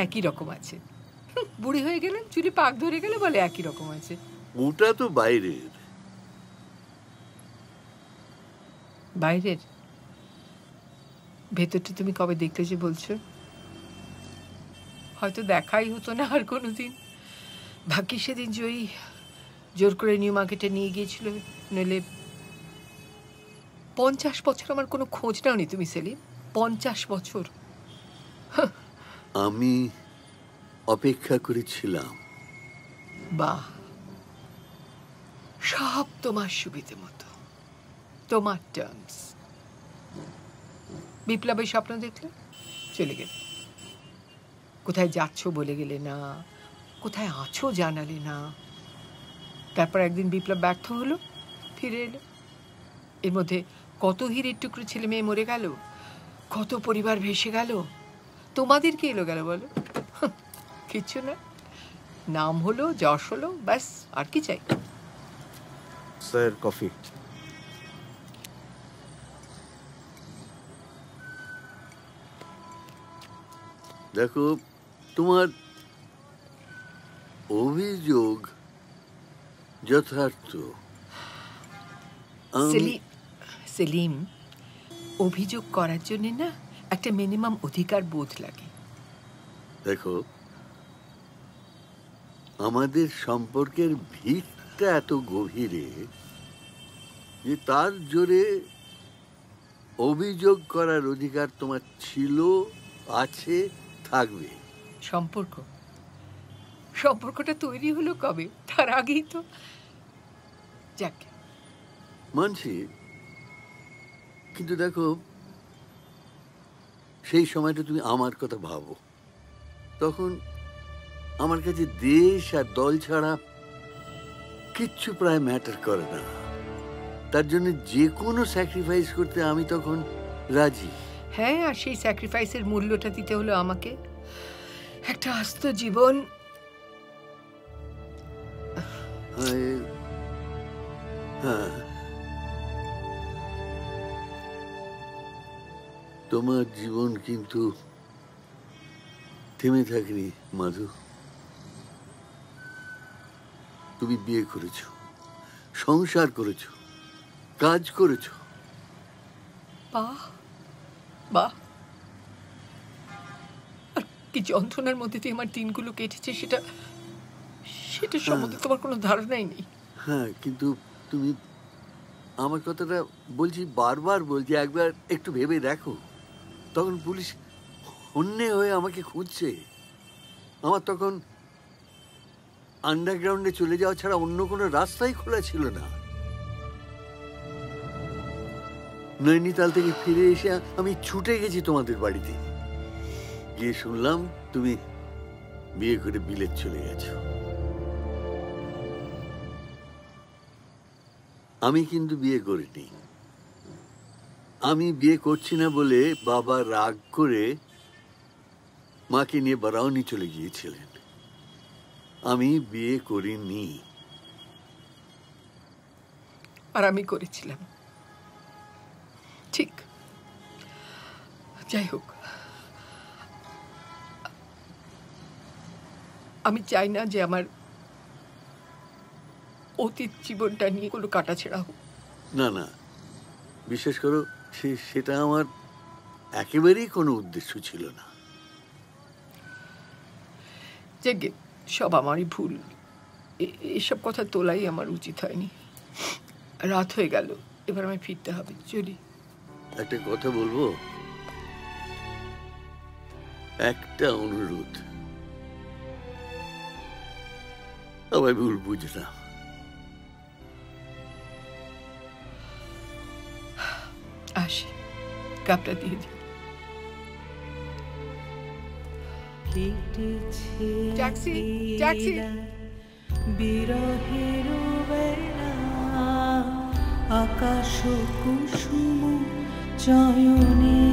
একই রকম আছে। বুড়ি হয়ে গেলেন, চুলে পাক ধরে গেলে বলে একই রকম আছে। ওটা তো বাইরের। বাইরের? ভেতরটা তুমি কবে দেখলে যে বলছো? হয়তো দেখাই হতো না আর কোনোদিন। ভাগ্যি সেদিন জয়ী জোর করে নিউ মার্কেটে নিয়ে গিয়েছিল, নইলে 50 বছর আমার কোনো খোঁজ নাওনি তুমি সেলিম। 50 বছর। আমি অপেক্ষা করেছিলাম। বাহ, সব তোমার সুবিধে মতো, তোমার টার্মস। বিপ্লবের স্বপ্ন দেখলে, চলে গেলে। কোথায় যাচ্ছ বলে গেলে না, কোথায় আছো জানালে না। তারপর একদিন বিপ্লব ব্যর্থ হলো, ফিরে এলো। এর মধ্যে কত হীরের টুকরো ছেলে মেয়ে মরে গেল, কত পরিবার ভেসে গেল। তোমাদের কি এলো গেল বলো? কিচ্ছু না, নাম হলো, যশ হলো, ব্যাস। আর কি চাই? Sir, coffee. দেখো, তোমার অভিযোগ যথার্থ। সেলিম, অভিযোগ করার জন্য না একটা মিনিমাম অধিকার বোধ লাগে। দেখো, আমাদের সম্পর্কের ভিতটা এত গভীরে যে তার জোরে অভিযোগ করার অধিকার তোমার ছিল, আছে, থাকবে। সম্পর্কটা তৈরি হলো কবে? তার আগেই তো। যাক, মানছি, কিন্তু দেখো, সেই সময়টা তুমি আমার কথা ভাবো। তখন আমার কাছে দেশ আর দল ছাড়া কিচ্ছু প্রায় ম্যাটার করে না। তার জন্য যে কোনো স্যাক্রিফাইস করতে আমি তখন রাজি। হ্যাঁ, আর সেই স্যাক্রিফাইসের মূল্যটা দিতে হলো আমাকে। একটা আস্ত জীবন। হ্যাঁ, তোমার জীবন কিন্তু থেমে থাকেনি মাধু। তুমি বিয়ে করেছো, সংসার করেছো, কাজ করেছো। বাহ বাহ, আর কি যন্ত্রণার মধ্যে দিয়ে আমার দিনগুলো কেটেছে সেটা সম্বন্ধে তোমার কোনো ধারণাই নেই। হ্যাঁ, কিন্তু তুমি আমার কথাটা বলছি, বারবার বলছি, একবার একটু ভেবে দেখো। তখন পুলিশ হন্যে হয়ে আমাকে খুঁজছে। আমার তখন আন্ডারগ্রাউন্ডে চলে যাওয়া ছাড়া অন্য কোনো রাস্তাই খোলা ছিল না। নৈনিতাল থেকে ফিরে এসে আমি ছুটে গেছি তোমাদের বাড়িতে, গিয়ে শুনলাম তুমি বিয়ে করে বিলেত চলে গেছো। আমি কিন্তু বিয়ে করিনি। আমি বিয়ে করছি না বলে বাবা রাগ করে মাকে নিয়ে বারাউনি চলে গিয়েছিলেন। আমি বিয়ে করিনি। আর আমি করেছিলাম, ঠিক। যাই হোক, আমি চাই না যে আমার অতীত জীবনটা নিয়ে কোনো কাটাছেঁড়া হোক। না না, বিশ্বাস করো, সেটা আমার একেবারেই কোনো উদ্দেশ্য ছিল না। যাকে সব আমারই ভুল। এসব কথা তোলাই আমার উচিত হয়নি। রাত হয়ে গেল, এবার আমি ফিরতে হবে, চলি। একটা কথা বলবো, একটা অনুরোধ, আমায় ভুল বুঝে না। আসি, কাপটা দিয়ে দিই। Taxi, taxi. বিরহের বেলা আকাশ কুসুম চয়নে